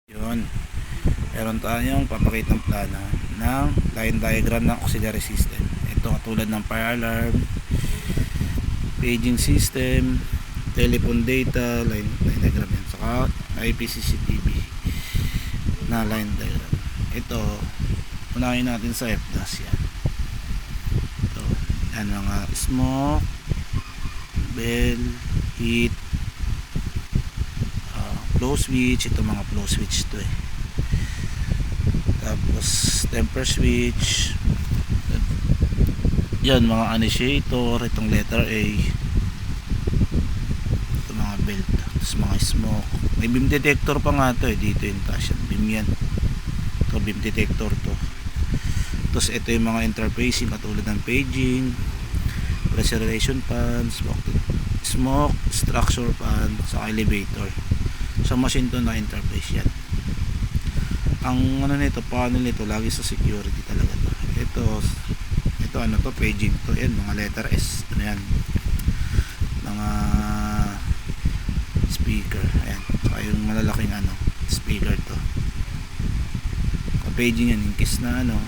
Yun, meron tayong papakitang plano ng line diagram ng auxiliary system. Ito katulad ng fire alarm, paging system, telephone data, line diagram yan, saka IP CCTV na line diagram. Ito, unahin natin sa FDAS yan. Ito, yan mga smoke, bell, heat, flow switch. Ito mga flow switch to eh. Tapos temper switch, yan mga initiator. Itong letter A, ito mga belt. Tapos mga smoke, may beam detector pa nga to eh. Dito yung taas yan, beam yan. Ito beam detector to. Tapos ito yung mga interfacing katulad ng paging, pressurization fan, smoke structure fan, sa elevator. Sa machine to na interface yan. Ang ano nito, panel nito lagi sa security talaga to. Ito ano to, paging to. Yan mga letter S. Ano yan, mga speaker. Ayan, saka yung malalaking ano, speaker to. Paging yan, in case na ano,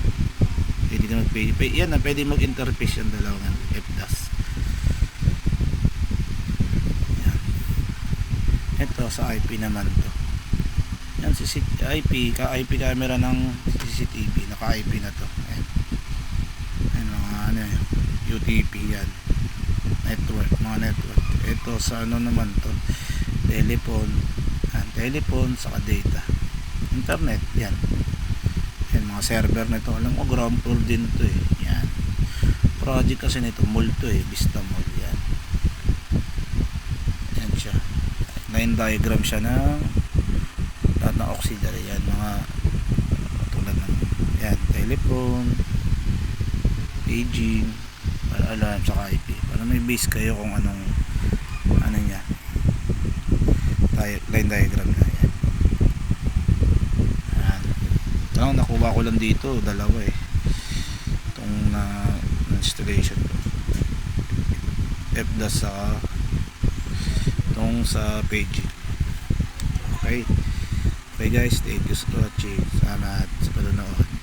pwede ka mag-paging. Yan na, pwede mag-interface yan dalawang FDAS. Ito sa IP naman to. Yan IP camera ng CCTV, naka IP na to. Ayan. Ayan mga ano yun, UTP yan. Network, mga network. Ito sa ano naman to, telephone. Ayan, telephone saka data. Internet, yan. Ayan mga server nito. Alam mo ground floor din to eh. Yan. Project kasi nito, mall to eh, Vista Mall yan. Yan siya. Line diagram siya ng lahat ng auxiliary yan, mga tulad ng yan, telephone, paging, alarm, saka IP, para may base kayo kung anong ano niya, line diagram na yan. Yan. Ito lang, nakuha ko lang dito, dalawa eh, itong installation ko, FDAS saka itong sa paging. Okay guys, thank you for watching. Salamat sa panonood.